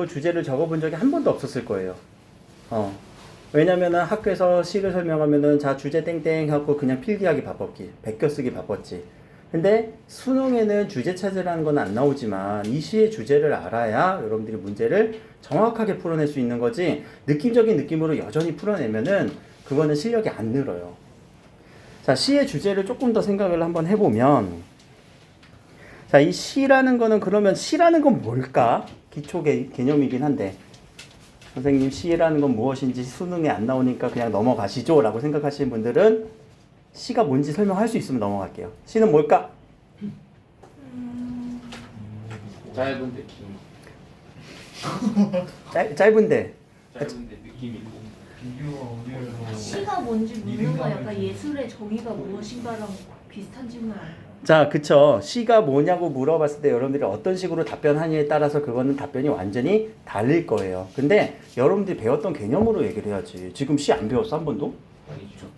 주제를 적어본 적이 한 번도 없었을 거예요. 왜냐면은 학교에서 시를 설명하면은 자 주제 땡땡 하고 그냥 필기하기 바빴기, 베껴쓰기 바빴지. 근데 수능에는 주제 찾으라는 건 안 나오지만 이 시의 주제를 알아야 여러분들이 문제를 정확하게 풀어낼 수 있는 거지. 느낌적인 느낌으로 여전히 풀어내면은 그거는 실력이 안 늘어요. 자, 시의 주제를 조금 더 생각을 한번 해보면, 자, 이 시라는 거는 그러면 시라는 건 뭘까? 기초 개념이긴 한데, 선생님 시라는 건 무엇인지 수능에 안 나오니까 그냥 넘어가시죠 라고 생각하시는 분들은 시가 뭔지 설명할 수 있으면 넘어갈게요. 시는 뭘까? 짧은데 짧은데 느낌이고. 시가 뭔지 묻는 거 약간 예술의 정의가 무엇인가랑 비슷한 질문 아니에요? 자, 그쵸. 시가 뭐냐고 물어봤을 때 여러분들이 어떤 식으로 답변하느냐에 따라서 그거는 답변이 완전히 다를 거예요. 근데 여러분들이 배웠던 개념으로 얘기를 해야지. 지금 시 안 배웠어, 한 번도?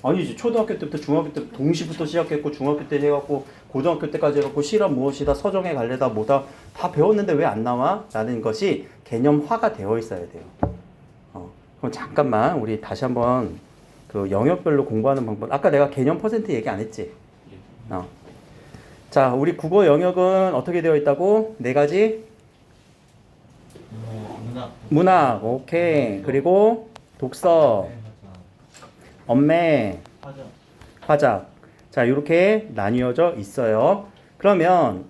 아니지. 초등학교 때부터 중학교 때 동시부터 시작했고 중학교 때 해갖고 고등학교 때까지 해갖고 시란 무엇이다, 서정에 갈래다, 뭐다 다 배웠는데 왜 안 나와? 라는 것이 개념화가 되어 있어야 돼요. 그럼 잠깐만 우리 다시 한번 그 영역별로 공부하는 방법. 아까 내가 개념 퍼센트 얘기 안 했지? 자, 우리 국어 영역은 어떻게 되어 있다고? 네 가지? 문학, 오케이. 그리고 독서, 언매, 화작. 자, 이렇게 나뉘어져 있어요. 그러면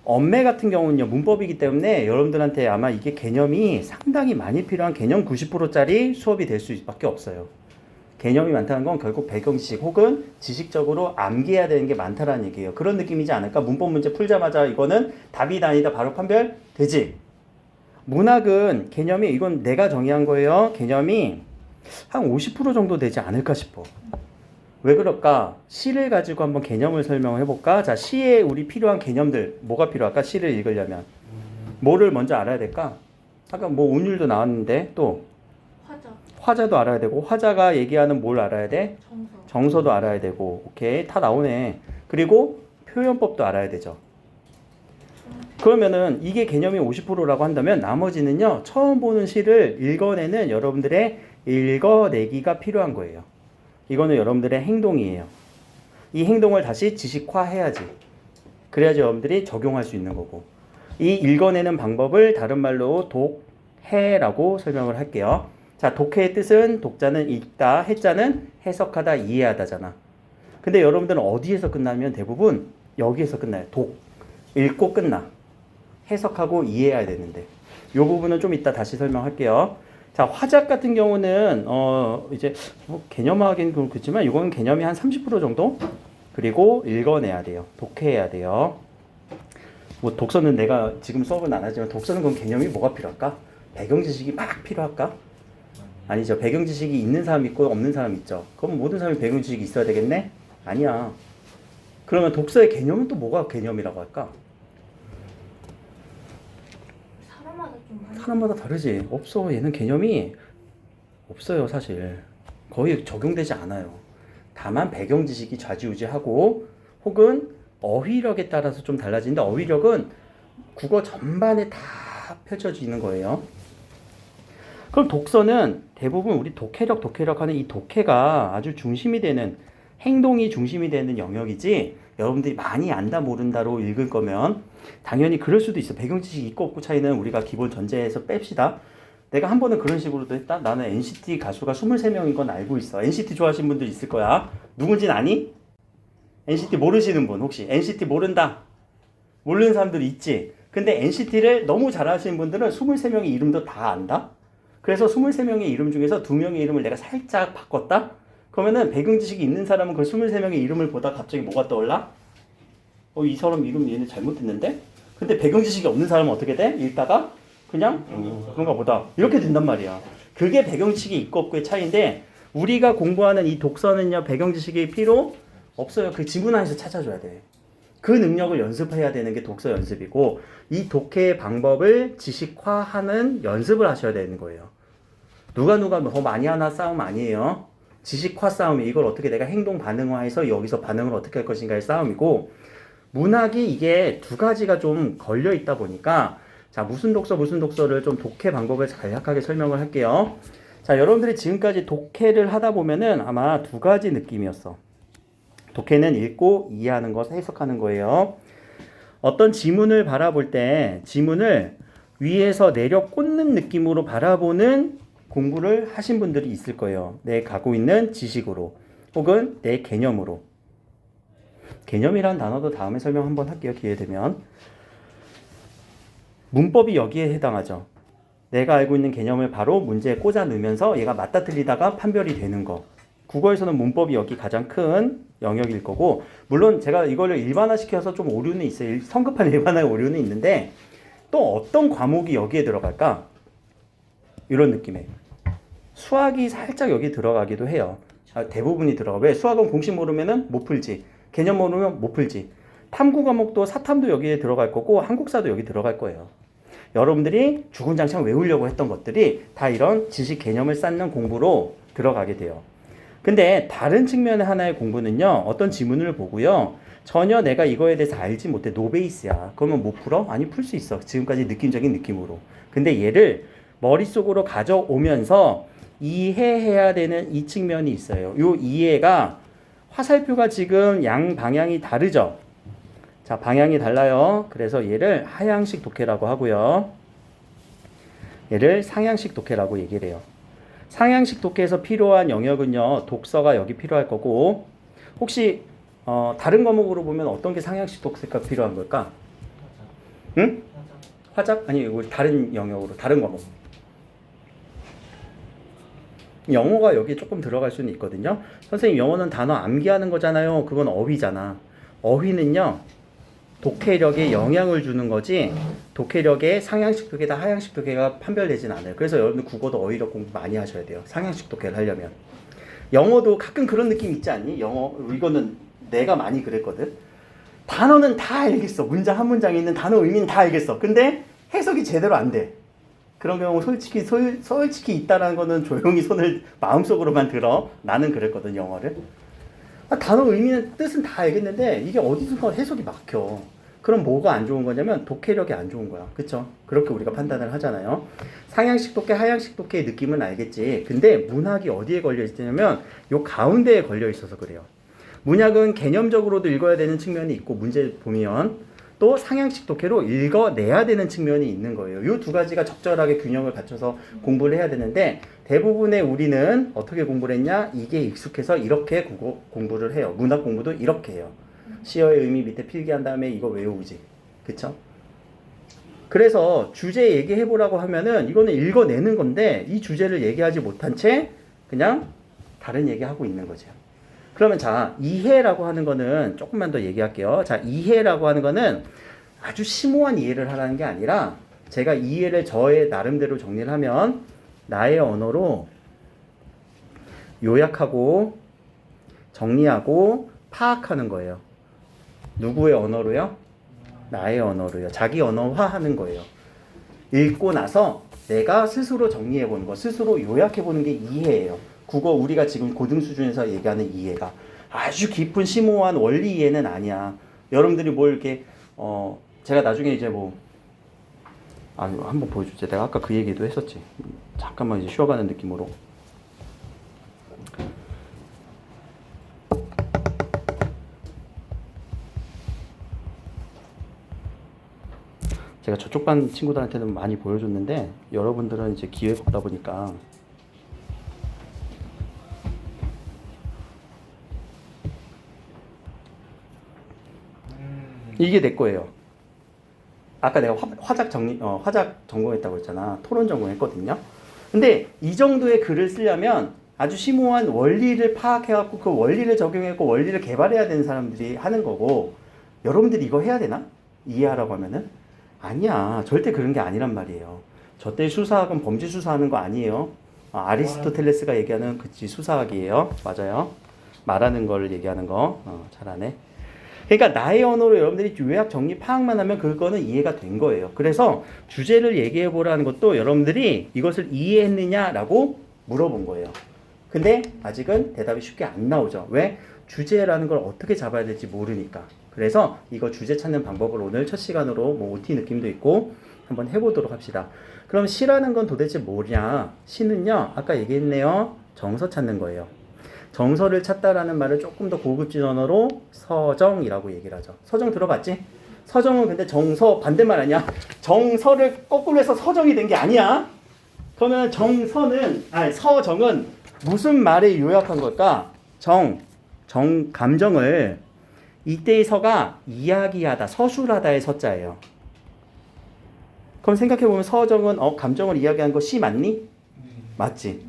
언매 같은 경우는요, 문법이기 때문에 여러분들한테 아마 이게 개념이 상당히 많이 필요한 개념 90%짜리 수업이 될 수밖에 없어요. 개념이 많다는 건 결국 배경지식 혹은 지식적으로 암기해야 되는 게 많다라는 얘기예요. 그런 느낌이지 않을까? 문법 문제 풀자마자 이거는 답이다 아니다 바로 판별되지? 문학은 개념이, 이건 내가 정의한 거예요. 개념이 한 50% 정도 되지 않을까 싶어. 왜 그럴까? 시를 가지고 한번 개념을 설명을 해볼까? 자, 시에 우리 필요한 개념들 뭐가 필요할까? 시를 읽으려면 뭐를 먼저 알아야 될까? 아까 뭐 운율도 나왔는데 또 화자도 알아야 되고, 화자가 얘기하는 뭘 알아야 돼? 정서도 알아야 되고. 오케이, 다 나오네. 그리고 표현법도 알아야 되죠. 그러면은 이게 개념이 50%라고 한다면 나머지는요, 처음 보는 시를 읽어내는 여러분들의 읽어내기가 필요한 거예요. 이거는 여러분들의 행동이에요. 이 행동을 다시 지식화해야지. 그래야지 여러분들이 적용할 수 있는 거고. 이 읽어내는 방법을 다른 말로 독해라고 설명을 할게요. 자, 독해의 뜻은 독자는 읽다, 해자는 해석하다, 이해하다잖아. 근데 여러분들은 어디에서 끝나면 대부분 여기에서 끝나요. 읽고 끝나. 해석하고 이해해야 되는데. 이 부분은 좀 이따 다시 설명할게요. 자, 화작 같은 경우는 이제 뭐 개념화하기는 그렇지만 이거는 개념이 한 30% 정도? 그리고 읽어내야 돼요. 독해해야 돼요. 뭐 독서는 내가 지금 수업은 안 하지만 독서는 그럼 개념이 뭐가 필요할까? 배경 지식이 막 필요할까? 아니죠. 배경 지식이 있는 사람 있고 없는 사람 있죠. 그럼 모든 사람이 배경 지식이 있어야 되겠네? 아니야. 그러면 독서의 개념은 또 뭐가 개념이라고 할까? 사람마다 다르지. 없어. 얘는 개념이 없어요, 사실. 거의 적용되지 않아요. 다만 배경 지식이 좌지우지하고 혹은 어휘력에 따라서 좀 달라지는데 어휘력은 국어 전반에 다 펼쳐지는 거예요. 그럼 독서는 대부분 우리 독해력 하는 이 독해가 아주 중심이 되는, 행동이 중심이 되는 영역이지 여러분들이 많이 안다 모른다로 읽을 거면 당연히 그럴 수도 있어. 배경 지식이 있고 없고 차이는 우리가 기본 전제에서 뺍시다. 내가 한 번은 그런 식으로도 했다. 나는 NCT 가수가 23명인 건 알고 있어. NCT 좋아하시는 분들 있을 거야. 누군지는 아니? NCT 모르시는 분 혹시? NCT 모른다. 모르는 사람들이 있지. 근데 NCT를 너무 잘 아시는 분들은 23명의 이름도 다 안다. 그래서 23명의 이름 중에서 2명의 이름을 내가 살짝 바꿨다? 그러면은 배경 지식이 있는 사람은 그 23명의 이름을 보다 갑자기 뭐가 떠올라? 이 사람 이름 얘네 잘못했는데? 근데 배경 지식이 없는 사람은 어떻게 돼? 읽다가 그냥 그런가 보다. 이렇게 된단 말이야. 그게 배경 지식이 있고 없고의 차이인데 우리가 공부하는 이 독서는요, 배경 지식이 필요 없어요. 그 지문 안에서 찾아줘야 돼. 그 능력을 연습해야 되는 게 독서 연습이고 이 독해의 방법을 지식화하는 연습을 하셔야 되는 거예요. 누가 더 많이 하나 싸움 아니에요. 지식화 싸움이 이걸 어떻게 내가 행동 반응화해서 여기서 반응을 어떻게 할 것인가의 싸움이고 문학이 이게 두 가지가 좀 걸려 있다 보니까 자, 무슨 독서를 좀 독해 방법을 간략하게 설명을 할게요. 자, 여러분들이 지금까지 독해를 하다 보면은 아마 두 가지 느낌이었어. 독해는 읽고 이해하는 것, 해석하는 거예요. 어떤 지문을 바라볼 때 지문을 위에서 내려 꽂는 느낌으로 바라보는 공부를 하신 분들이 있을 거예요. 내 갖고 있는 지식으로 혹은 내 개념으로. 개념이란 단어도 다음에 설명 한번 할게요. 기회 되면. 문법이 여기에 해당하죠. 내가 알고 있는 개념을 바로 문제에 꽂아 넣으면서 얘가 맞다 틀리다가 판별이 되는 거. 국어에서는 문법이 여기 가장 큰 영역일 거고, 물론 제가 이거를 일반화시켜서 좀 오류는 있어요. 성급한 일반화의 오류는 있는데 또 어떤 과목이 여기에 들어갈까? 이런 느낌이에요. 수학이 살짝 여기 들어가기도 해요. 대부분이 들어가. 왜? 수학은 공식 모르면은 못 풀지. 개념 모르면 못 풀지. 탐구 과목도 사탐도 여기에 들어갈 거고 한국사도 여기 들어갈 거예요. 여러분들이 주군장창 외우려고 했던 것들이 다 이런 지식 개념을 쌓는 공부로 들어가게 돼요. 근데 다른 측면의 하나의 공부는요. 어떤 지문을 보고요. 전혀 내가 이거에 대해서 알지 못해. 노베이스야. 그러면 못 풀어? 아니, 풀 수 있어. 지금까지 느낌적인 느낌으로. 근데 얘를 머릿속으로 가져오면서 이해해야 되는 이 측면이 있어요. 요 이해가 화살표가 지금 양 방향이 다르죠. 자, 방향이 달라요. 그래서 얘를 하향식 독해라고 하고요. 얘를 상향식 독해라고 얘기를 해요. 상향식 독해에서 필요한 영역은요. 독서가 여기 필요할 거고, 혹시 다른 과목으로 보면 어떤 게 상향식 독해가 필요한 걸까? 응? 화작? 아니, 우리 다른 영역으로, 다른 과목. 영어가 여기 조금 들어갈 수는 있거든요. 선생님, 영어는 단어 암기하는 거잖아요. 그건 어휘잖아. 어휘는요, 독해력에 영향을 주는 거지, 독해력에 상향식 독해다 하향식 독해가 판별되진 않아요. 그래서 여러분들 국어도 어휘력 공부 많이 하셔야 돼요. 상향식 독해를 하려면. 영어도 가끔 그런 느낌 있지 않니? 영어, 이거는 내가 많이 그랬거든. 단어는 다 알겠어. 문장 한 문장에 있는 단어 의미는 다 알겠어. 근데 해석이 제대로 안 돼. 그런 경우 솔직히 있다라는 거는 조용히 손을 마음속으로만 들어. 나는 그랬거든, 영어를. 단어 의미는 뜻은 다 알겠는데 이게 어디선가 해석이 막혀. 그럼 뭐가 안 좋은 거냐면 독해력이 안 좋은 거야. 그쵸? 그렇게 우리가 판단을 하잖아요. 상향식 독해, 하향식 독해의 느낌은 알겠지. 근데 문학이 어디에 걸려 있냐면 요 가운데에 걸려 있어서 그래요. 문학은 개념적으로도 읽어야 되는 측면이 있고, 문제 보면 또 상향식 독해로 읽어내야 되는 측면이 있는 거예요. 이 두 가지가 적절하게 균형을 갖춰서 공부를 해야 되는데, 대부분의 우리는 어떻게 공부를 했냐? 이게 익숙해서 이렇게 공부를 해요. 문학 공부도 이렇게 해요. 시어의 의미 밑에 필기한 다음에 이거 외우지. 그쵸? 그래서 주제 얘기해보라고 하면은 이거는 읽어내는 건데, 이 주제를 얘기하지 못한 채 그냥 다른 얘기하고 있는 거죠. 그러면 자, 이해라고 하는 거는 조금만 더 얘기할게요. 자, 이해라고 하는 거는 아주 심오한 이해를 하라는 게 아니라, 제가 이해를 저의 나름대로 정리를 하면 나의 언어로 요약하고 정리하고 파악하는 거예요. 누구의 언어로요? 나의 언어로요. 자기 언어화하는 거예요. 읽고 나서 내가 스스로 정리해보는 거, 스스로 요약해보는 게 이해예요. 국어 우리가 지금 고등 수준에서 얘기하는 이해가 아주 깊은 심오한 원리 이해는 아니야. 여러분들이 뭘 이렇게 제가 나중에 이제 한번 보여주지. 내가 아까 그 얘기도 했었지. 잠깐만 이제 쉬어가는 느낌으로. 제가 저쪽 반 친구들한테는 많이 보여줬는데 여러분들은 이제 기회가 없다 보니까. 이게 내 거예요. 아까 내가 화작 전공했다고 했잖아. 토론 전공했거든요. 근데 이 정도의 글을 쓰려면 아주 심오한 원리를 파악해갖고 그 원리를 적용해갖고 원리를 개발해야 되는 사람들이 하는 거고, 여러분들이 이거 해야 되나? 이해하라고 하면은? 아니야. 절대 그런 게 아니란 말이에요. 저 때 수사학은 범죄 수사하는 거 아니에요. 아리스토텔레스가 얘기하는 그치 수사학이에요. 맞아요. 말하는 걸 얘기하는 거. 잘하네. 그러니까 나의 언어로 여러분들이 요약 정리 파악만 하면 그거는 이해가 된 거예요. 그래서 주제를 얘기해 보라는 것도 여러분들이 이것을 이해했느냐라고 물어본 거예요. 근데 아직은 대답이 쉽게 안 나오죠. 왜? 주제라는 걸 어떻게 잡아야 될지 모르니까. 그래서 이거 주제 찾는 방법을 오늘 첫 시간으로 OT 느낌도 있고 한번 해보도록 합시다. 그럼 시라는 건 도대체 뭐냐? 시는요, 아까 얘기했네요. 정서 찾는 거예요. 정서를 찾다라는 말을 조금 더 고급진 언어로 서정이라고 얘기를 하죠. 서정 들어봤지? 서정은 근데 정서 반대말 아니야? 정서를 거꾸로 해서 서정이 된 게 아니야. 그러면 서정은 무슨 말에 요약한 걸까? 감정을 이때의 서가 이야기하다, 서술하다의 서자예요. 그럼 생각해보면 서정은 감정을 이야기한 거 시 맞니? 맞지?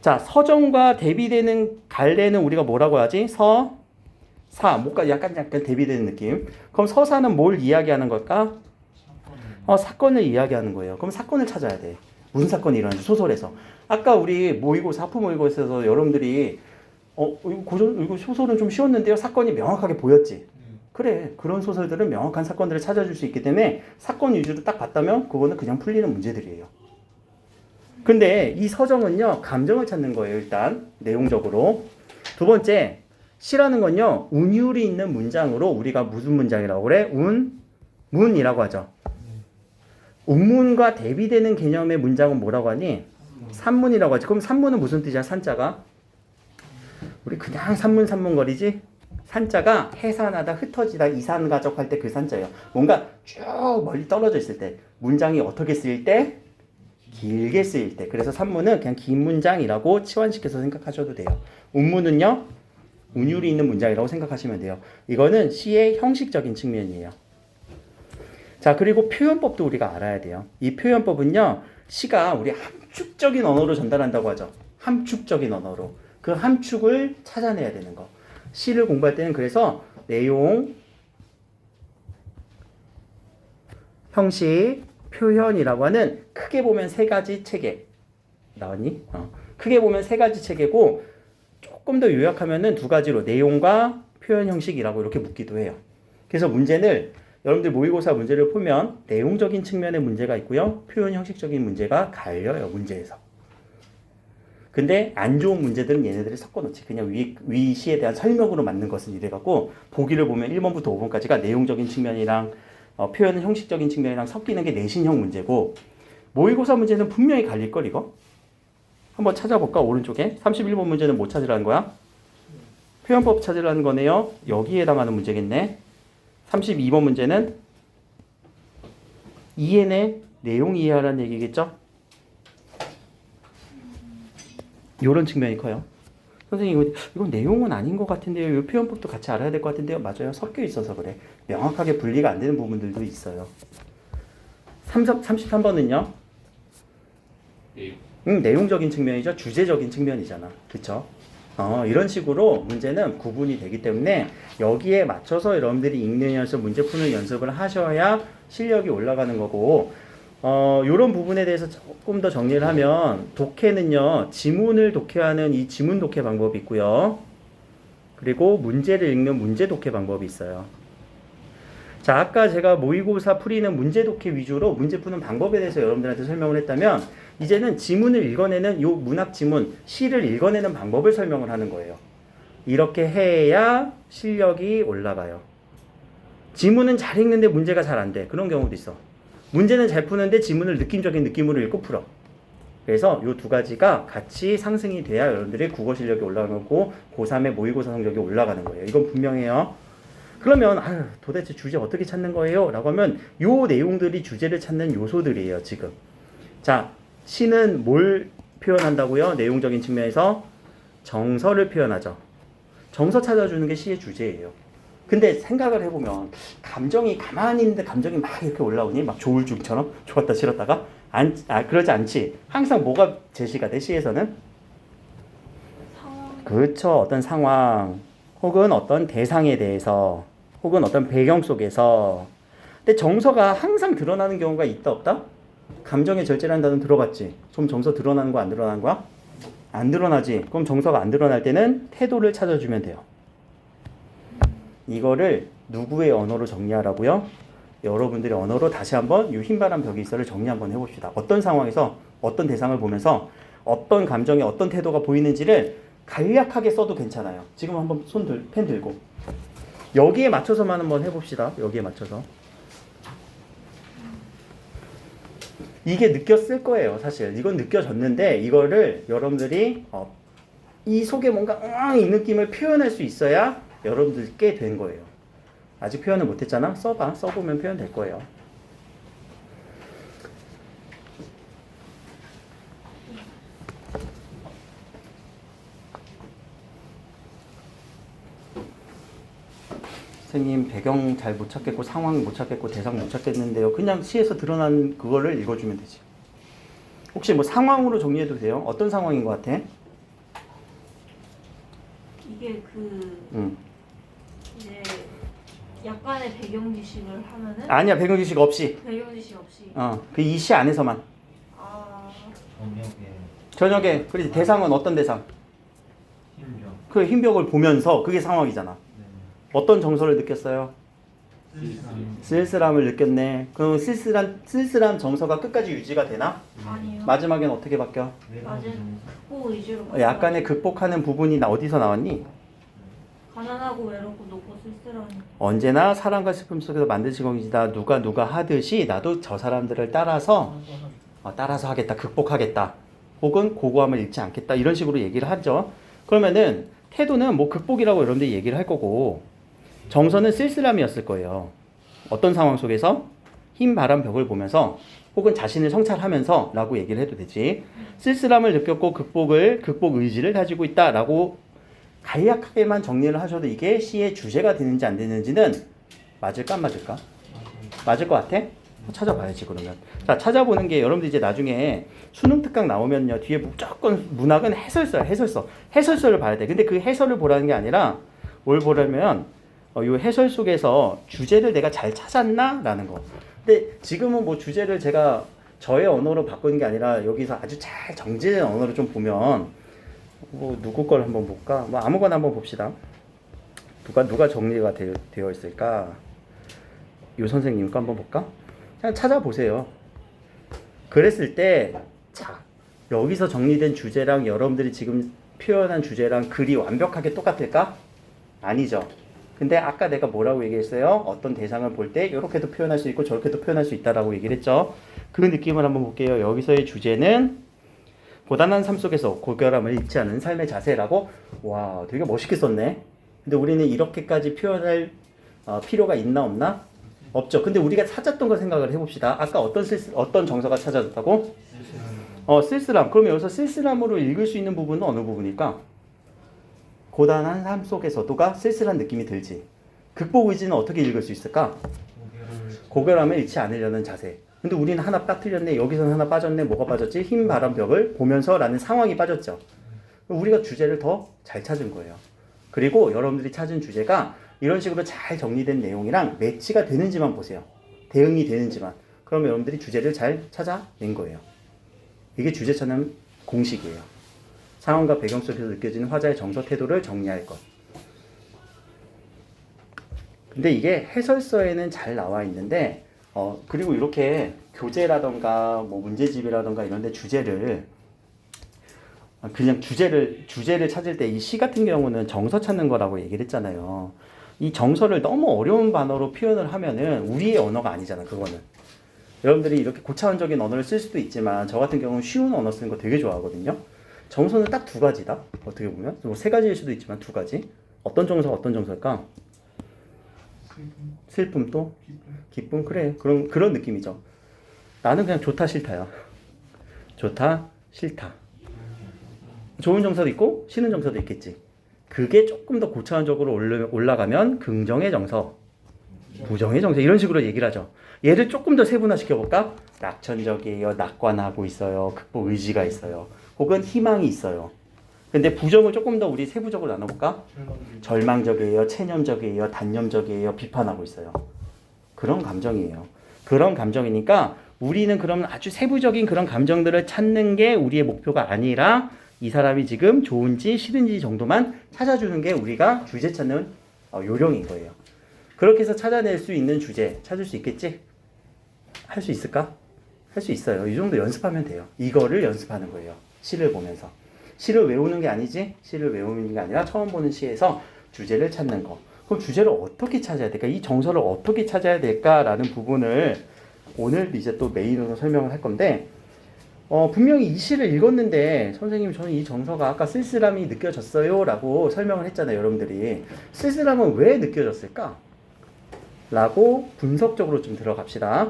자, 서정과 대비되는 갈래는 우리가 뭐라고 하지? 뭔가 약간 대비되는 느낌. 그럼 서사는 뭘 이야기하는 걸까? 사건을 이야기하는 거예요. 그럼 사건을 찾아야 돼. 무슨 사건이 일어나는지 소설에서. 아까 우리 모의고사, 하프 모의고사에서 여러분들이 이거 소설은 좀 쉬웠는데요. 사건이 명확하게 보였지. 그래, 그런 소설들은 명확한 사건들을 찾아줄 수 있기 때문에 사건 위주로 딱 봤다면 그거는 그냥 풀리는 문제들이에요. 근데 이 서정은요, 감정을 찾는 거예요. 일단 내용적으로. 두 번째, 시라는 건요, 운율이 있는 문장으로 우리가 무슨 문장이라고 그래? 문이라고 하죠. 운문과 대비되는 개념의 문장은 뭐라고 하니? 산문이라고 하지. 그럼 산문은 무슨 뜻이야? 산자가? 우리 그냥 산문거리지? 산자가 해산하다, 흩어지다, 이산가족 할 때 그 산자예요. 뭔가 쭉 멀리 떨어져 있을 때, 문장이 어떻게 쓰일 때? 길게 쓰일 때. 그래서 산문은 그냥 긴 문장이라고 치환시켜서 생각하셔도 돼요. 운문은요, 운율이 있는 문장이라고 생각하시면 돼요. 이거는 시의 형식적인 측면이에요. 자, 그리고 표현법도 우리가 알아야 돼요. 이 표현법은요, 시가 우리 함축적인 언어로 전달한다고 하죠. 함축적인 언어로. 그 함축을 찾아내야 되는 거. 시를 공부할 때는 그래서 내용, 형식, 표현이라고 하는 크게 보면 세 가지 체계. 나왔니? 크게 보면 세 가지 체계고 조금 더 요약하면은 두 가지로 내용과 표현 형식이라고 이렇게 묻기도 해요. 그래서 문제는 여러분들 모의고사 문제를 보면 내용적인 측면의 문제가 있고요. 표현 형식적인 문제가 갈려요. 문제에서. 근데 안 좋은 문제들은 얘네들을 섞어놓지. 그냥 위 시에 대한 설명으로 맞는 것은 이래갖고 보기를 보면 1번부터 5번까지가 내용적인 측면이랑 표현 형식적인 측면이랑 섞이는 게 내신형 문제고 모의고사 문제는 분명히 갈릴걸 이거? 한번 찾아볼까? 오른쪽에 31번 문제는 뭐 찾으라는 거야? 표현법 찾으라는 거네요. 여기에 해당하는 문제겠네. 32번 문제는 EN의 내용 이해하라는 얘기겠죠? 요런 측면이 커요. 선생님 이건 내용은 아닌 것 같은데요. 이 표현법도 같이 알아야 될 것 같은데요. 맞아요. 섞여 있어서 그래. 명확하게 분리가 안 되는 부분들도 있어요. 33번은요. 내용적인 측면이죠. 주제적인 측면이잖아. 그쵸? 이런 식으로 문제는 구분이 되기 때문에 여기에 맞춰서 여러분들이 읽는 연습, 문제 푸는 연습을 하셔야 실력이 올라가는 거고 이런 부분에 대해서 조금 더 정리를 하면 독해는요. 지문을 독해하는 이 지문 독해 방법이 있고요. 그리고 문제를 읽는 문제 독해 방법이 있어요. 자, 아까 제가 모의고사 풀이는 문제 독해 위주로 문제 푸는 방법에 대해서 여러분들한테 설명을 했다면 이제는 지문을 읽어내는 요 문학 지문, 시를 읽어내는 방법을 설명을 하는 거예요. 이렇게 해야 실력이 올라가요. 지문은 잘 읽는데 문제가 잘 안 돼. 그런 경우도 있어. 문제는 잘 푸는데 지문을 느낌적인 느낌으로 읽고 풀어. 그래서 요 두 가지가 같이 상승이 돼야 여러분들의 국어 실력이 올라가는 거고 고3의 모의고사 성적이 올라가는 거예요. 이건 분명해요. 그러면 도대체 주제 어떻게 찾는 거예요? 라고 하면 요 내용들이 주제를 찾는 요소들이에요. 지금. 자, 시는 뭘 표현한다고요? 내용적인 측면에서 정서를 표현하죠. 정서 찾아주는 게 시의 주제예요. 근데 생각을 해보면 감정이 가만히 있는데 감정이 막 이렇게 올라오니? 막 조울증처럼? 좋았다 싫었다가? 그러지 않지. 항상 뭐가 제시가 돼? 시에서는? 그렇죠. 어떤 상황 혹은 어떤 대상에 대해서 혹은 어떤 배경 속에서. 근데 정서가 항상 드러나는 경우가 있다 없다? 감정의 절제라는 단어 들어봤지? 좀 정서 드러나는 거 안 드러나는 거야? 안 드러나지. 그럼 정서가 안 드러날 때는 태도를 찾아주면 돼요. 이거를 누구의 언어로 정리하라고요? 여러분들의 언어로 다시 한번 이 흰바람 벽이 있어를 정리 한번 해봅시다. 어떤 상황에서 어떤 대상을 보면서 어떤 감정의 어떤 태도가 보이는지를 간략하게 써도 괜찮아요. 지금 한번 펜 들고 여기에 맞춰서만 한번 해봅시다. 여기에 맞춰서 이게 느꼈을 거예요. 사실 이건 느껴졌는데 이거를 여러분들이 이 속에 뭔가 이 느낌을 표현할 수 있어야 여러분들 꽤 된 거예요. 아직 표현을 못했잖아. 써봐. 써보면 표현될 거예요. 선생님 배경 잘 못 찾겠고 상황 못 찾겠고 대상 못 찾겠는데요. 그냥 시에서 드러난 그거를 읽어주면 되지. 혹시 뭐 상황으로 정리해도 돼요? 어떤 상황인 것 같아? 이게 이제 약간의 배경 지식을 하면은 아니야 배경 지식 없이. 배경 지식 없이 그 이 시 안에서만. 아 저녁에 그렇지. 대상은 어떤 대상? 그 흰벽을 보면서 그게 상황이잖아. 어떤 정서를 느꼈어요? 쓸쓸함을 느꼈네. 그럼 쓸쓸한 정서가 끝까지 유지가 되나? 아니요. 마지막엔 어떻게 바뀌어? 극복 위주로 약간의 극복하는 부분이 어디서 나왔니? 가난하고 외롭고 높고 쓸쓸한 언제나 사랑과 슬픔 속에서 만드신 것이다. 누가 하듯이 나도 저 사람들을 따라서 하겠다. 극복하겠다. 혹은 고고함을 잃지 않겠다. 이런 식으로 얘기를 하죠. 그러면은 태도는 뭐 극복이라고 여러분들이 얘기를 할 거고 정서는 쓸쓸함이었을 거예요. 어떤 상황 속에서? 흰 바람 벽을 보면서 혹은 자신을 성찰하면서 라고 얘기를 해도 되지. 쓸쓸함을 느꼈고 극복 의지를 가지고 있다 라고 간략하게만 정리를 하셔도 이게 시의 주제가 되는지 안 되는지는 맞을까 안 맞을까? 맞을 것 같아? 찾아봐야지 그러면. 자, 찾아보는 게 여러분들 이제 나중에 수능 특강 나오면요 뒤에 무조건 문학은 해설서를 봐야 돼. 근데 그 해설을 보라는 게 아니라 뭘 보려면 이 해설 속에서 주제를 내가 잘 찾았나? 라는 거. 근데 지금은 뭐 주제를 제가 저의 언어로 바꾸는 게 아니라 여기서 아주 잘 정제된 언어로 좀 보면 뭐 누구 걸 한번 볼까? 뭐 아무거나 한번 봅시다. 누가 정리가 되어 있을까? 이 선생님 거 한번 볼까? 그냥 찾아보세요. 그랬을 때, 자, 여기서 정리된 주제랑 여러분들이 지금 표현한 주제랑 글이 완벽하게 똑같을까? 아니죠. 근데 아까 내가 뭐라고 얘기했어요? 어떤 대상을 볼 때 이렇게도 표현할 수 있고 저렇게도 표현할 수 있다라고 얘기를 했죠. 그 느낌을 한번 볼게요. 여기서의 주제는 고단한 삶 속에서 고결함을 잃지 않은 삶의 자세라고. 와, 되게 멋있게 썼네. 근데 우리는 이렇게까지 표현할 필요가 있나 없나? 없죠. 근데 우리가 찾았던 걸 생각을 해봅시다. 아까 어떤 정서가 찾아졌다고? 쓸쓸함. 그러면 여기서 쓸쓸함으로 읽을 수 있는 부분은 어느 부분일까? 고단한 삶 속에서도가 쓸쓸한 느낌이 들지. 극복 의지는 어떻게 읽을 수 있을까? 고결함을 잃지 않으려는 자세. 근데 우리는 하나 딱 틀렸네. 여기서는 하나 빠졌네. 뭐가 빠졌지? 흰 바람벽을 보면서 라는 상황이 빠졌죠. 우리가 주제를 더 잘 찾은 거예요. 그리고 여러분들이 찾은 주제가 이런 식으로 잘 정리된 내용이랑 매치가 되는지만 보세요. 대응이 되는지만. 그러면 여러분들이 주제를 잘 찾아낸 거예요. 이게 주제 찾는 공식이에요. 상황과 배경 속에서 느껴지는 화자의 정서 태도를 정리할 것. 근데 이게 해설서에는 잘 나와 있는데 그리고 이렇게 교재라던가 뭐 문제집이라던가 이런 데 주제를 그냥 주제를 찾을 때 이 시 같은 경우는 정서 찾는 거라고 얘기를 했잖아요. 이 정서를 너무 어려운 단어로 표현을 하면은 우리의 언어가 아니잖아, 그거는. 여러분들이 이렇게 고차원적인 언어를 쓸 수도 있지만 저 같은 경우는 쉬운 언어 쓰는 거 되게 좋아하거든요. 정서는 딱 두 가지다. 어떻게 보면 뭐 세 가지일 수도 있지만 두 가지. 어떤 정서일까? 슬픔 또 기쁨. 그래. 그런 느낌이죠. 나는 그냥 좋다 싫다야. 좋다 싫다. 좋은 정서도 있고 싫은 정서도 있겠지. 그게 조금 더 고차원적으로 올라가면 긍정의 정서, 부정의 정서 이런 식으로 얘기를 하죠. 얘를 조금 더 세분화 시켜볼까? 낙천적이에요. 낙관하고 있어요. 극복 의지가 있어요. 혹은 희망이 있어요. 근데 부정을 조금 더 우리 세부적으로 나눠볼까? 절망적이에요. 체념적이에요. 단념적이에요. 비판하고 있어요. 그런 감정이에요. 그런 감정이니까 우리는 그럼 아주 세부적인 그런 감정들을 찾는 게 우리의 목표가 아니라 이 사람이 지금 좋은지 싫은지 정도만 찾아주는 게 우리가 주제 찾는 요령인 거예요. 그렇게 해서 찾아낼 수 있는 주제 찾을 수 있겠지? 할 수 있을까? 할 수 있어요. 이 정도 연습하면 돼요. 이거를 연습하는 거예요. 시를 보면서. 시를 외우는 게 아니지? 시를 외우는 게 아니라 처음 보는 시에서 주제를 찾는 거. 그럼 주제를 어떻게 찾아야 될까? 이 정서를 어떻게 찾아야 될까라는 부분을 오늘 이제 또 메인으로 설명을 할 건데 분명히 이 시를 읽었는데 선생님 저는 이 정서가 아까 쓸쓸함이 느껴졌어요 라고 설명을 했잖아요. 여러분들이 쓸쓸함은 왜 느껴졌을까? 라고 분석적으로 좀 들어갑시다.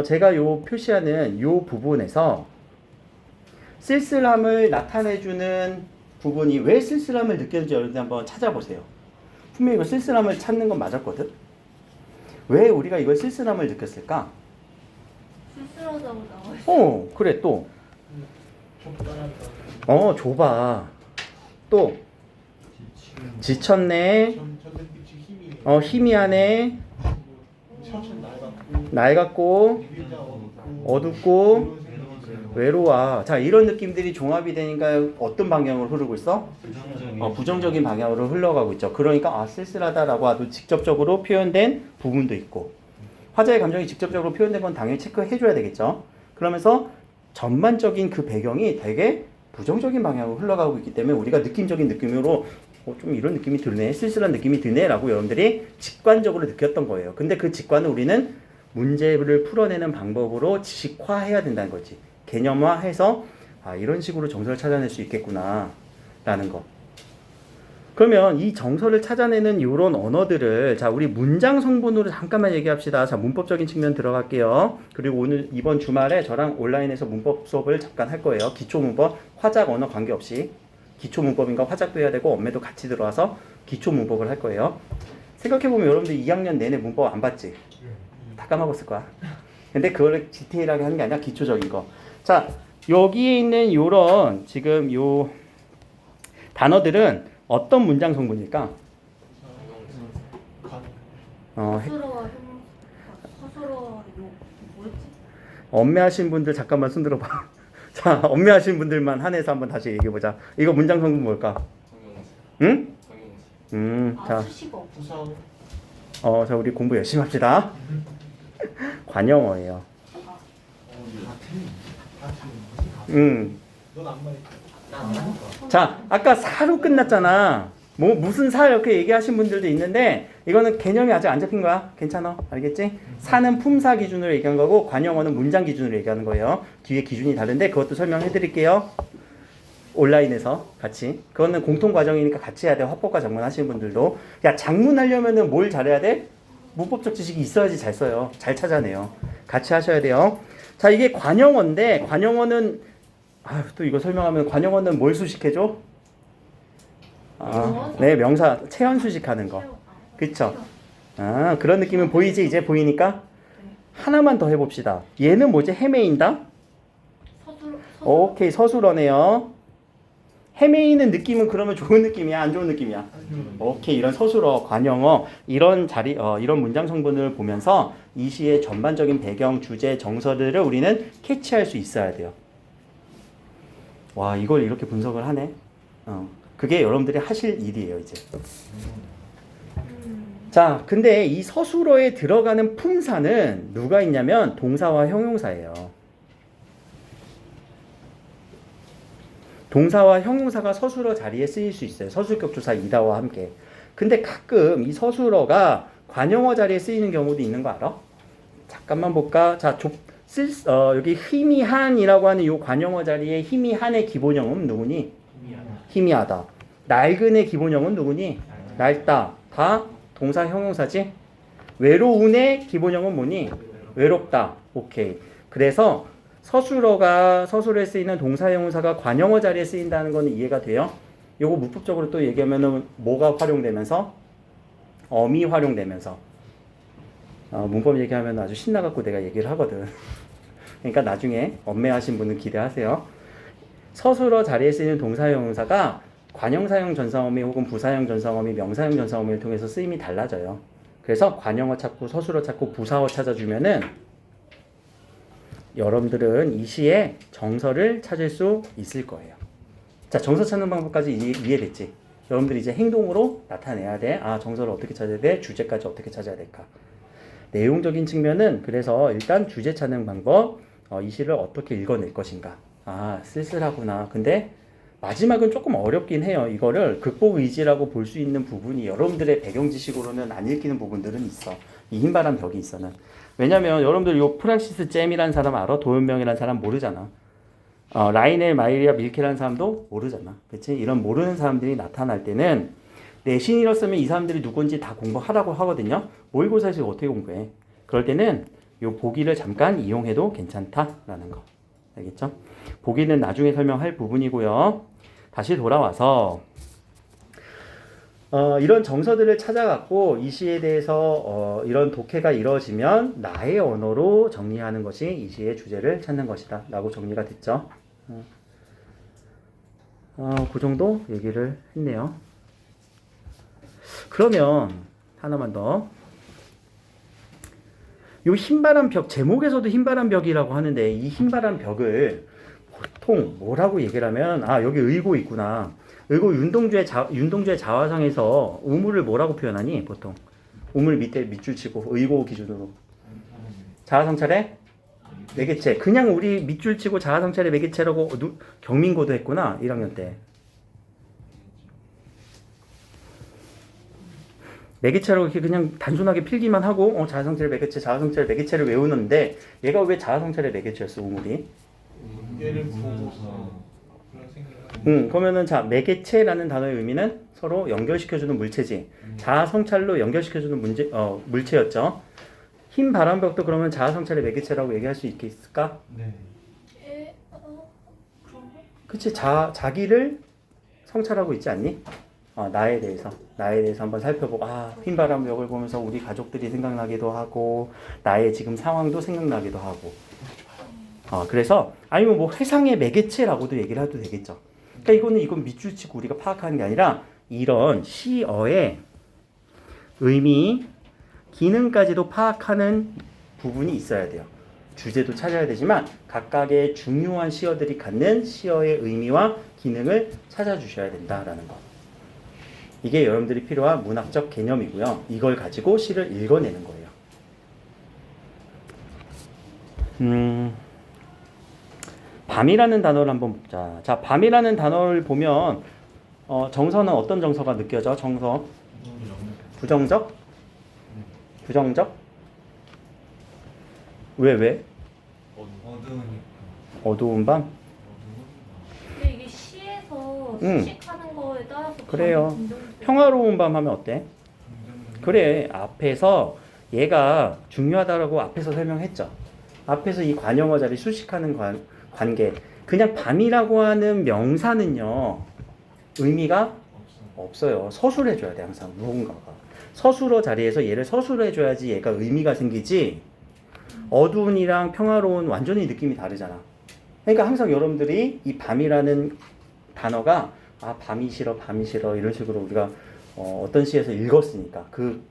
제가 요 표시하는 요 부분에서 쓸쓸함을 나타내주는 부분이 왜 쓸쓸함을 느꼈는지 여러분들 한번 찾아보세요. 분명히 이거 쓸쓸함을 찾는 건 맞았거든. 왜 우리가 이걸 쓸쓸함을 느꼈을까? 쓸쓸하다고 나와 있어. 그래 또. 좁아. 또 지쳤네. 희미하네. 낡았고 어둡고 외로워. 자, 이런 느낌들이 종합이 되니까 어떤 방향으로 흐르고 있어? 부정적인 방향으로 흘러가고 있죠. 그러니까 쓸쓸하다라고 아주 직접적으로 표현된 부분도 있고, 화자의 감정이 직접적으로 표현된 건 당연히 체크해줘야 되겠죠. 그러면서 전반적인 그 배경이 되게 부정적인 방향으로 흘러가고 있기 때문에 우리가 느낌적인 느낌으로 좀 이런 느낌이 드네, 쓸쓸한 느낌이 드네 라고 여러분들이 직관적으로 느꼈던 거예요. 근데 그 직관을 우리는 문제를 풀어내는 방법으로 지식화해야 된다는 거지. 개념화해서 이런 식으로 정서를 찾아낼 수 있겠구나 라는 거. 그러면 이 정서를 찾아내는 이런 언어들을 자, 우리 문장 성분으로 잠깐만 얘기합시다. 자, 문법적인 측면 들어갈게요. 그리고 오늘 이번 주말에 저랑 온라인에서 문법 수업을 잠깐 할 거예요. 기초 문법, 화작 언어 관계없이 기초 문법인가 화작도 해야 되고 엄매도 같이 들어와서 기초 문법을 할 거예요. 생각해보면 여러분들 2학년 내내 문법 안 봤지? 다 까먹었을 거야. 근데 그걸 디테일하게 하는 게 아니라 기초적인 거. 자, 여기에 있는 요런 지금 요 단어들은 어떤 문장 성분일까? 서술어와 뭐였지? 엄매하신 분들 잠깐만 손 들어봐. 자, 엄매하신 분들만 한해서 한번 다시 얘기해보자. 이거 문장 성분 뭘까? 응? 자, 수식어. 자, 우리 공부 열심히 합시다. 관용어예요. 자, 아까 사로 끝났잖아. 무슨 사 이렇게 얘기하신 분들도 있는데 이거는 개념이 아직 안 잡힌 거야. 괜찮아? 알겠지? 사는 품사 기준으로 얘기한 거고 관용어는 문장 기준으로 얘기하는 거예요. 뒤에 기준이 다른데 그것도 설명해 드릴게요. 온라인에서 같이. 그거는 공통 과정이니까 같이 해야 돼. 화법과 작문 하시는 분들도. 야, 작문 하려면은 뭘 잘해야 돼? 문법적 지식이 있어야지 잘 써요. 잘 찾아내요. 같이 하셔야 돼요. 자, 이게 관용어인데 관용어는 또 이거 설명하면 관용어는 뭘 수식해줘? 네, 명사 체현 수식하는 거. 그쵸? 그런 느낌은 보이지? 이제 보이니까? 하나만 더 해봅시다. 얘는 뭐지? 헤매인다? 오케이, 서술어네요. 헤매이는 느낌은 그러면 좋은 느낌이야? 안 좋은 느낌이야? 오케이, 이런 서술어, 관용어, 이런 이런 문장 성분을 보면서 이 시의 전반적인 배경, 주제, 정서들을 우리는 캐치할 수 있어야 돼요. 와, 이걸 이렇게 분석을 하네. 그게 여러분들이 하실 일이에요, 이제. 자, 근데 이 서술어에 들어가는 품사는 누가 있냐면 동사와 형용사예요. 동사와 형용사가 서술어 자리에 쓰일 수 있어요. 서술격조사 이다와 함께. 근데 가끔 이 서술어가 관용어 자리에 쓰이는 경우도 있는 거 알아? 잠깐만 볼까? 자, 여기 희미한이라고 하는 이 관용어 자리에 희미한의 기본형은 누구니? 희미하다. 낡은의 기본형은 누구니? 낡다. 다 동사 형용사지? 외로운의 기본형은 뭐니? 외롭다. 오케이. 그래서 서술어가 서술에 쓰이는 동사 형용사가 관용어 자리에 쓰인다는 거는 이해가 돼요? 요거 문법적으로 또 얘기하면은 뭐가 활용되면서? 어미 활용되면서. 문법 얘기하면 아주 신나갖고 내가 얘기를 하거든. 그러니까 나중에 엄매하신 분은 기대하세요. 서술어 자리에 쓰이는 동사 형용사가 관형사형 전사어미 혹은 부사형 전사어미, 명사형 전사어미를 통해서 쓰임이 달라져요. 그래서 관형어 찾고 서술어 찾고 부사어 찾아주면은 여러분들은 이 시의 정서를 찾을 수 있을 거예요. 자, 정서 찾는 방법까지 이해됐지? 여러분들이 이제 행동으로 나타내야 돼. 정서를 어떻게 찾아야 돼? 주제까지 어떻게 찾아야 될까? 내용적인 측면은 그래서 일단 주제 찾는 방법, 이 시를 어떻게 읽어낼 것인가. 쓸쓸하구나. 근데 마지막은 조금 어렵긴 해요. 이거를 극복 의지라고 볼 수 있는 부분이 여러분들의 배경 지식으로는 안 읽히는 부분들은 있어. 이 흰바람 벽이 있어는. 왜냐면 여러분들 요 프란시스 잼이라는 사람 알아? 도연명이라는 사람 모르잖아. 라이넬 마이리아 밀케라는 사람도 모르잖아. 그치? 이런 모르는 사람들이 나타날 때는 내신이었으면 이 사람들이 누군지 다 공부하라고 하거든요. 모의고사에서 어떻게 공부해? 그럴 때는 요 보기를 잠깐 이용해도 괜찮다라는 거. 알겠죠? 보기는 나중에 설명할 부분이고요. 다시 돌아와서 이런 정서들을 찾아갖고 이 시에 대해서 이런 독해가 이루어지면 나의 언어로 정리하는 것이 이 시의 주제를 찾는 것이다 라고 정리가 됐죠. 그 정도 얘기를 했네요. 그러면 하나만 더. 요 흰바람 벽, 제목에서도 흰바람 벽이라고 하는데 이 흰바람 벽을 보통 뭐라고 얘기를 하면 여기 의고 있구나. 의고 윤동주의 자화상에서 우물을 뭐라고 표현하니 보통? 우물 밑에 밑줄 치고 의고 기준으로 자화상찰의 매개체. 그냥 우리 밑줄 치고 자화상찰의 매개체라고 경민고도 했구나 1학년 때. 매개체라고 이렇게 그냥 단순하게 필기만 하고 자화상찰의 매개체, 자화상찰의 매개체를 외우는데 얘가 왜 자화상찰의 매개체였어 우물이? 문제를 보고서 그런 생각을. 그러면은 자 매개체라는 단어의 의미는 서로 연결시켜주는 물체지. 자아성찰로 연결시켜주는 물체였죠. 흰 바람벽도 그러면 자아성찰의 매개체라고 얘기할 수 있겠을까? 네. 그치. 자기를 성찰하고 있지 않니? 나에 대해서 한번 살펴보고 흰 바람벽을 보면서 우리 가족들이 생각나기도 하고 나의 지금 상황도 생각나기도 하고. 그래서 아니면 뭐 회상의 매개체라고도 얘기를 해도 되겠죠. 그러니까 이건 밑줄 치고 우리가 파악하는 게 아니라 이런 시어의 의미, 기능까지도 파악하는 부분이 있어야 돼요. 주제도 찾아야 되지만 각각의 중요한 시어들이 갖는 시어의 의미와 기능을 찾아주셔야 된다라는 거. 이게 여러분들이 필요한 문학적 개념이고요. 이걸 가지고 시를 읽어내는 거예요. 밤이라는 단어를 한번 보자. 자, 밤이라는 단어를 보면 정서는 어떤 정서가 느껴져? 정서. 부정적? 부정적? 왜? 어두운 밤? 근데 이게 시에서 수식하는 거에 따라서 그래요. 평화로운 밤 하면 어때? 그래. 앞에서 얘가 중요하다라고 앞에서 설명했죠. 앞에서 이 관용어 자리 수식하는 관계. 그냥 밤이라고 하는 명사는요. 의미가 없어요. 서술해줘야 돼. 항상 누군가가. 서술어 자리에서 얘를 서술해줘야지 얘가 의미가 생기지. 어두운이랑 평화로운 완전히 느낌이 다르잖아. 그러니까 항상 여러분들이 이 밤이라는 단어가 밤이 싫어 이런 식으로 우리가 어떤 시에서 읽었으니까 그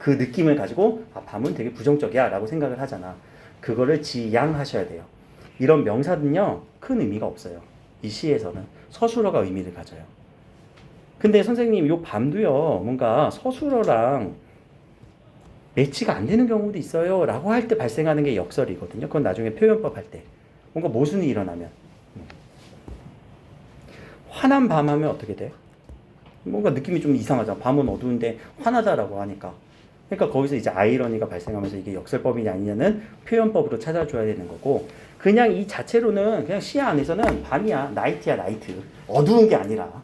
느낌을 가지고 밤은 되게 부정적이야 라고 생각을 하잖아. 그거를 지양하셔야 돼요. 이런 명사는요 큰 의미가 없어요. 이 시에서는 서술어가 의미를 가져요. 근데 선생님 요 밤도요 뭔가 서술어랑 매치가 안 되는 경우도 있어요 라고 할 때 발생하는 게 역설이거든요. 그건 나중에 표현법 할 때 뭔가 모순이 일어나면. 환한 밤 하면 어떻게 돼? 뭔가 느낌이 좀 이상하잖아. 밤은 어두운데 환하다라고 하니까. 그러니까 거기서 이제 아이러니가 발생하면서 이게 역설법이냐 아니냐는 표현법으로 찾아줘야 되는 거고, 그냥 이 자체로는 그냥 시 안에서는 밤이야, 나이트야, 나이트. 어두운 게 아니라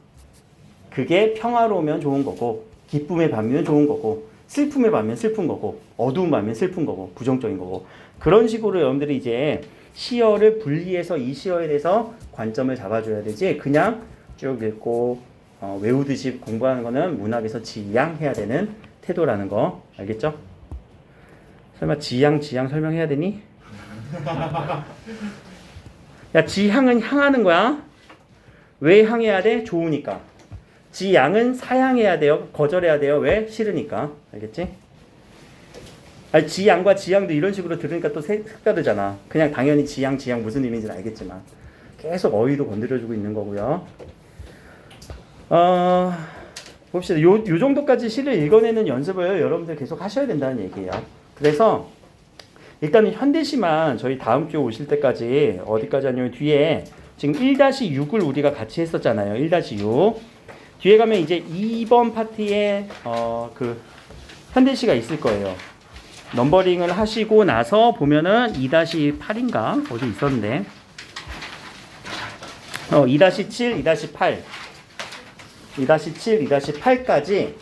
그게 평화로우면 좋은 거고, 기쁨의 밤이면 좋은 거고, 슬픔의 밤이면 슬픈 거고, 어두운 밤이면 슬픈 거고, 부정적인 거고. 그런 식으로 여러분들이 이제 시어를 분리해서 이 시어에 대해서 관점을 잡아줘야 되지, 그냥 쭉 읽고 외우듯이 공부하는 거는 문학에서 지양해야 되는 태도라는 거 알겠죠? 설마 지양 설명해야 되니? 야, 지향은 향하는 거야. 왜 향해야 돼? 좋으니까. 지양은 사양해야 돼요. 거절해야 돼요. 왜? 싫으니까. 알겠지? 아니, 지양과 지향도 이런 식으로 들으니까 또 색다르잖아. 그냥 당연히 지양 무슨 의미인지는 알겠지만 계속 어휘도 건드려주고 있는 거고요. 봅시다. 요 정도까지 시를 읽어내는 연습을 여러분들 계속 하셔야 된다는 얘기예요. 그래서 일단은 현대시만 저희 다음 주에 오실 때까지 어디까지 하냐면 뒤에 지금 1-6을 우리가 같이 했었잖아요. 1-6. 뒤에 가면 이제 2번 파트에 그 현대시가 있을 거예요. 넘버링을 하시고 나서 보면은 2-8인가 어디 있었는데 2-7, 2-8 2-7, 2-8까지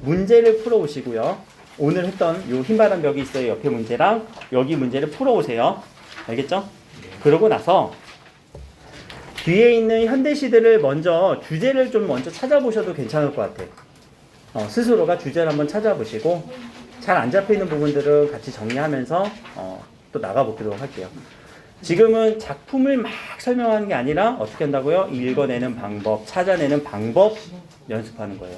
문제를 풀어오시고요. 오늘 했던 요 흰바람 벽이 있어요. 옆에 문제랑 여기 문제를 풀어오세요. 알겠죠? 그러고 나서 뒤에 있는 현대시들을 먼저 주제를 좀 먼저 찾아보셔도 괜찮을 것 같아요. 스스로가 주제를 한번 찾아보시고 잘 안 잡히는 부분들은 같이 정리하면서 또 나가보도록 할게요. 지금은 작품을 막 설명하는 게 아니라 어떻게 한다고요? 읽어내는 방법, 찾아내는 방법 연습하는 거예요.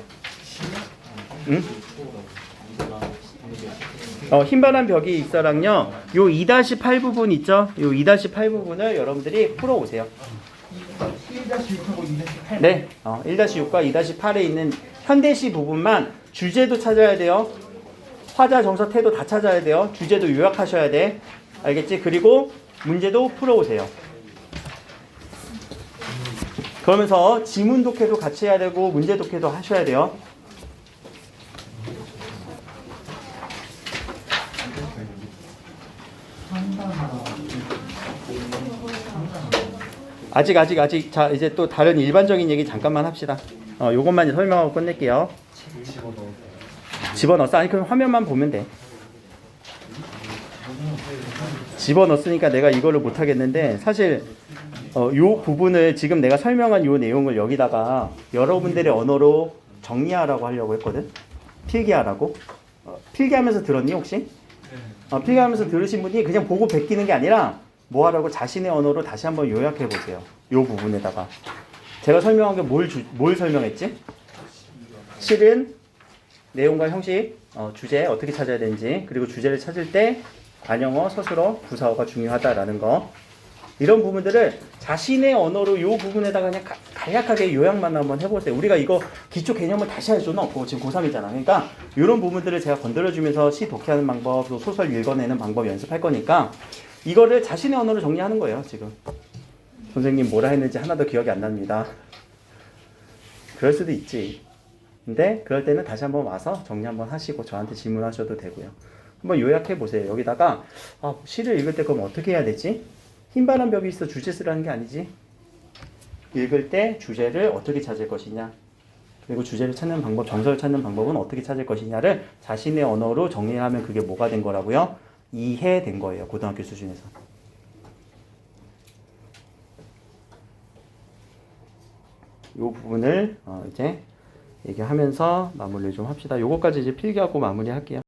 응? 흰바람 벽이 있어랑요. 요 2-8 부분 있죠? 요 2-8 부분을 여러분들이 풀어오세요. 1-6하고 2-8. 네, 1-6과 2-8에 있는 현대시 부분만 주제도 찾아야 돼요. 화자, 정서, 태도 다 찾아야 돼요. 주제도 요약하셔야 돼. 알겠지? 그리고 문제도 풀어오세요. 그러면서 지문 독해도 같이 해야 되고 문제 독해도 하셔야 돼요. 아직. 자, 이제 또 다른 일반적인 얘기 잠깐만 합시다. 요것만 설명하고 끝낼게요. 집어넣었어. 아니, 그럼 화면만 보면 돼. 집어넣었으니까 내가 이거를 못 하겠는데, 사실, 요 부분을 지금 내가 설명한 요 내용을 여기다가 여러분들의 언어로 정리하라고 하려고 했거든? 필기하라고. 필기하면서 들었니, 혹시? 필기하면서 들으신 분이 그냥 보고 베끼는 게 아니라, 뭐 하라고 자신의 언어로 다시 한번 요약해 보세요. 요 부분에다가. 제가 설명한 게 뭘 설명했지? 실은 내용과 형식, 주제 어떻게 찾아야 되는지, 그리고 주제를 찾을 때 관용어, 서술어, 부사어가 중요하다라는 거. 이런 부분들을 자신의 언어로 요 부분에다가 그냥 간략하게 요약만 한번 해보세요. 우리가 이거 기초 개념을 다시 할 수는 없고 지금 고3이잖아. 그러니까 이런 부분들을 제가 건드려주면서 시 독해하는 방법, 또 소설 읽어내는 방법 연습할 거니까 이거를 자신의 언어로 정리하는 거예요. 지금 선생님 뭐라 했는지 하나도 기억이 안 납니다. 그럴 수도 있지. 근데 그럴 때는 다시 한번 와서 정리 한번 하시고 저한테 질문하셔도 되고요. 한번 요약해 보세요. 여기다가 시를 읽을 때 그럼 어떻게 해야 되지? 흰바람 벽이 있어 주제 쓰라는 게 아니지. 읽을 때 주제를 어떻게 찾을 것이냐, 그리고 주제를 찾는 방법, 정서를 찾는 방법은 어떻게 찾을 것이냐를 자신의 언어로 정리하면 그게 뭐가 된 거라고요? 이해된 거예요. 고등학교 수준에서. 이 부분을 이제 얘기하면서 마무리를 좀 합시다. 요거까지 이제 필기하고 마무리할게요.